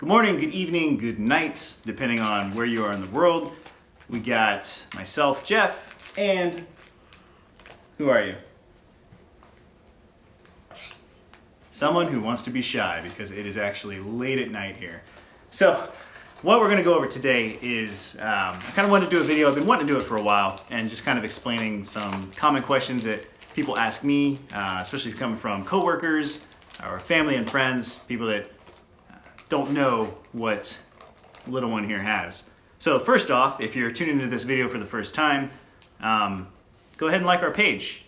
Good morning, good evening, good night, depending on where you are in the world. We got myself, Jeff, and who are you? Someone who wants to be shy because it is actually late at night here. So what we're gonna go over today is, I kind of wanted to do a video, I've been wanting to do it for a while, and just kind of explaining some common questions that people ask me, especially coming from coworkers or family and friends, people that don't know what little one here has. So first off, if you're tuning into this video for the first time, go ahead and like our page.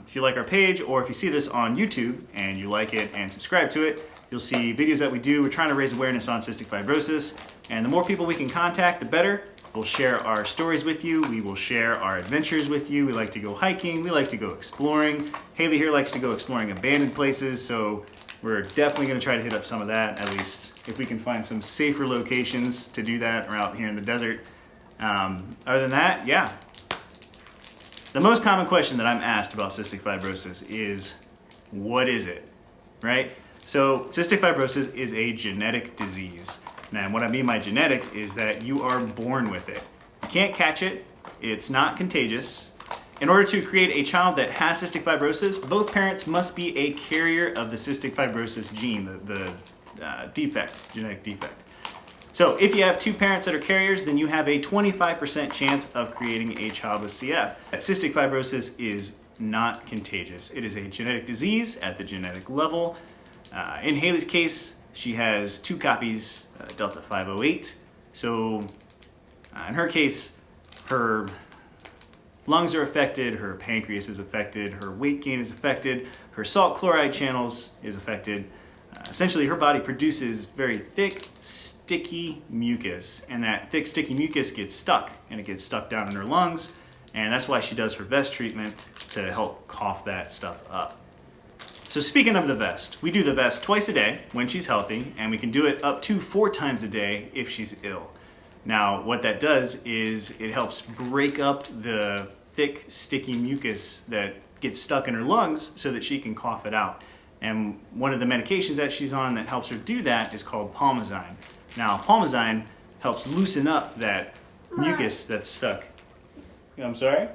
If you like our page, or if you see this on YouTube and you like it and subscribe to it, you'll see videos that we do. We're trying to raise awareness on cystic fibrosis, and the more people we can contact, the better. We'll share our stories with you. We will share our adventures with you. We like to go hiking. We like to go exploring. Haley here likes to go exploring abandoned places, so we're definitely going to try to hit up some of that, at least if we can find some safer locations to do that, or out here in the desert. Other than that, yeah. The most common question that I'm asked about cystic fibrosis is, what is it, right? So cystic fibrosis is a genetic disease. And what I mean by genetic is that you are born with it. You can't catch it, it's not contagious. In order to create a child that has cystic fibrosis, both parents must be a carrier of the cystic fibrosis gene, the genetic defect. So if you have two parents that are carriers, then you have a 25% chance of creating a child with CF. Cystic fibrosis is not contagious. It is a genetic disease at the genetic level. In Haley's case, she has two copies, Delta 508. So in her case, her lungs are affected, her pancreas is affected, her weight gain is affected, her salt chloride channels is affected. Essentially, her body produces very thick, sticky mucus, and that thick, sticky mucus gets stuck, and it gets stuck down in her lungs, and that's why she does her vest treatment to help cough that stuff up. So speaking of the vest, we do the vest twice a day when she's healthy, and we can do it up to 4 times a day if she's ill. Now, what that does is it helps break up the thick, sticky mucus that gets stuck in her lungs so that she can cough it out. And one of the medications that she's on that helps her do that is called Palmazine. Now, Palmazine helps loosen up that mucus that's stuck. I'm sorry?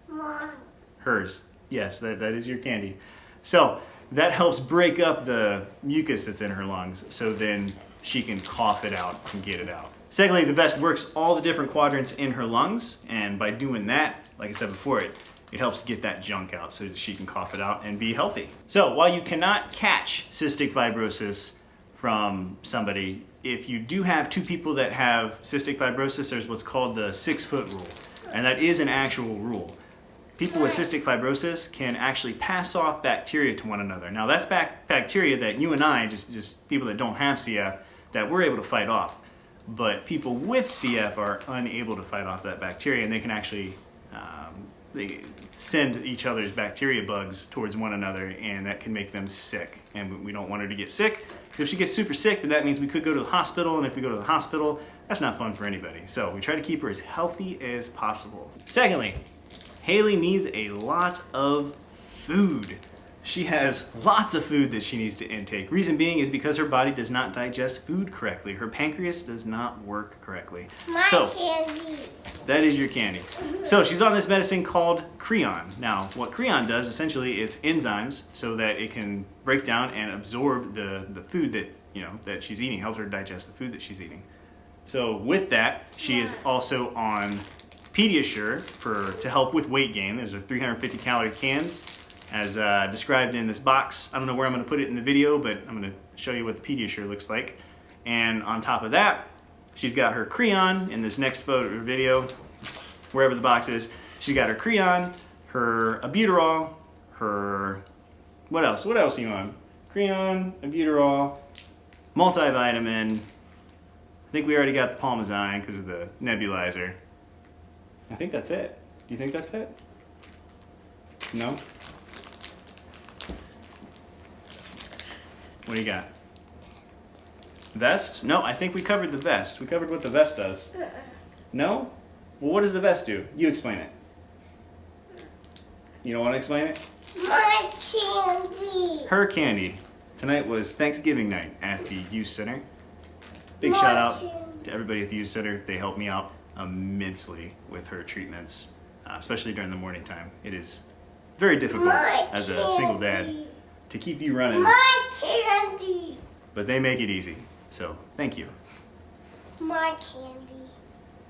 Mom. Hers. Yes, that is your candy. So that helps break up the mucus that's in her lungs so then she can cough it out and get it out. Secondly, the vest works all the different quadrants in her lungs, and by doing that, like I said before, it helps get that junk out so that she can cough it out and be healthy. So while you cannot catch cystic fibrosis from somebody, if you do have two people that have cystic fibrosis, there's what's called the 6-foot rule, and that is an actual rule. People with cystic fibrosis can actually pass off bacteria to one another. Now that's bacteria that you and I, just people that don't have CF, that we're able to fight off. But people with CF are unable to fight off that bacteria, and they can actually they send each other's bacteria bugs towards one another, and that can make them sick. And we don't want her to get sick. If she gets super sick, then that means we could go to the hospital, and if we go to the hospital, that's not fun for anybody. So we try to keep her as healthy as possible. Secondly, Haley needs a lot of food. She has lots of food that she needs to intake. Reason being is because her body does not digest food correctly. Her pancreas does not work correctly. My candy. That is your candy. So she's on this medicine called Creon. Now, what Creon does, essentially, it's enzymes so that it can break down and absorb the food that, that she's eating, helps her digest the food that she's eating. So with that, she is also on Pediasure to help with weight gain. There's a 350 calorie cans, as described in this box. I don't know where I'm going to put it in the video, but I'm going to show you what the Pediasure looks like. And on top of that, she's got her Creon in this next photo or video, wherever the box is. She's got her Creon, her albuterol, her, what else? What else are you on? Creon, albuterol, multivitamin. I think we already got the Palmazine because of the nebulizer. I think that's it. Do you think that's it? No? What do you got? Vest? No, I think we covered the vest. We covered what the vest does. No? Well, what does the vest do? You explain it. You don't want to explain it? My candy. Her candy. Tonight was Thanksgiving night at the youth center. big shout out to everybody at the youth center. They help me out immensely with her treatments, especially during the morning time. It is very difficult as a single dad to keep you running. My candy. But they make it easy. So thank you. My candy.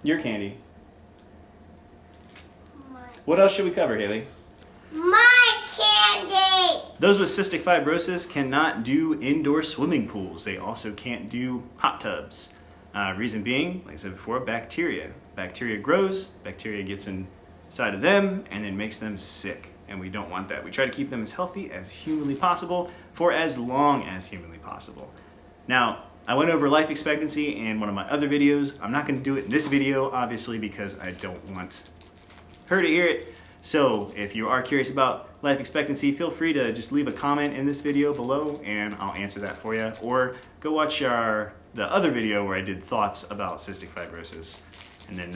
Your candy. My, What else should we cover, Haley? my candy. Those with cystic fibrosis cannot do indoor swimming pools. They also can't do hot tubs. Reason being, like I said before, bacteria. Bacteria grows, bacteria gets inside of them, and then makes them sick. And we don't want that. We try to keep them as healthy as humanly possible for as long as humanly possible. Now, I went over life expectancy in one of my other videos. I'm not going to do it in this video, obviously, because I don't want her to hear it. So if you are curious about life expectancy, feel free to just leave a comment in this video below and I'll answer that for you. Or go watch the other video where I did thoughts about cystic fibrosis. And then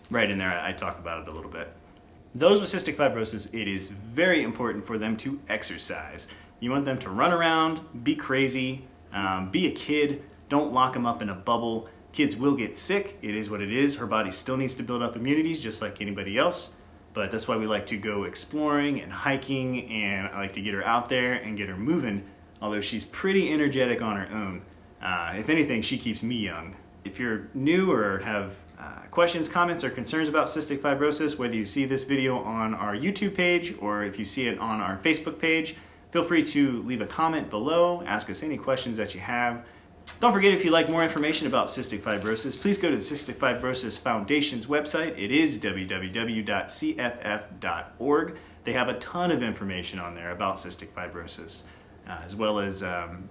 right in there, I talk about it a little bit. Those with cystic fibrosis, it is very important for them to exercise. You want them to run around, be crazy, be a kid. Don't lock them up in a bubble. Kids will get sick. It is what it is. Her body still needs to build up immunities just like anybody else. But that's why we like to go exploring and hiking, and I like to get her out there and get her moving, although she's pretty energetic on her own. If anything, she keeps me young. If you're new or have questions, comments, or concerns about cystic fibrosis, whether you see this video on our YouTube page or if you see it on our Facebook page, feel free to leave a comment below, ask us any questions that you have. Don't forget, if you'd like more information about cystic fibrosis, please go to the Cystic Fibrosis Foundation's website. It is www.cff.org. They have a ton of information on there about cystic fibrosis, as well as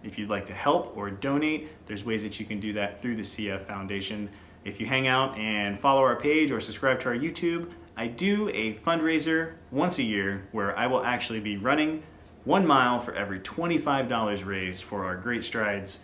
if you'd like to help or donate, there's ways that you can do that through the CF Foundation. If you hang out and follow our page or subscribe to our YouTube, I do a fundraiser once a year where I will actually be running 1 mile for every $25 raised for our Great Strides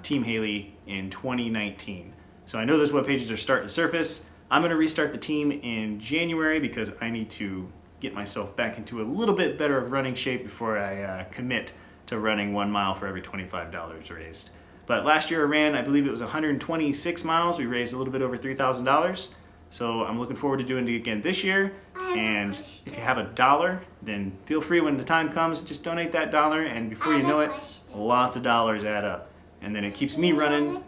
Team Haley in 2019. So I know those web pages are starting to surface. I'm going to restart the team in January because I need to get myself back into a little bit better of running shape before I commit to running 1 mile for every $25 raised. But last year I ran, I believe it was 126 miles. We raised a little bit over $3,000. So I'm looking forward to doing it again this year. And if you have $1, then feel free when the time comes, just donate that $1, and before you know it, lots of dollars add up. And then it keeps me running.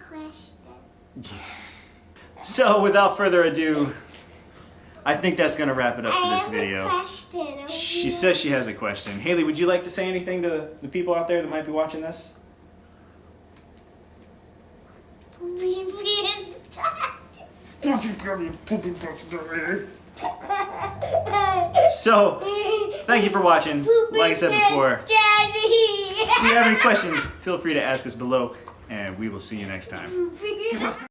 So without further ado, I think that's going to wrap it up for this video. She says she has a question. Haley, would you like to say anything to the people out there that might be watching this? So, thank you for watching. Like I said before, if you have any questions, feel free to ask us below, and we will see you next time.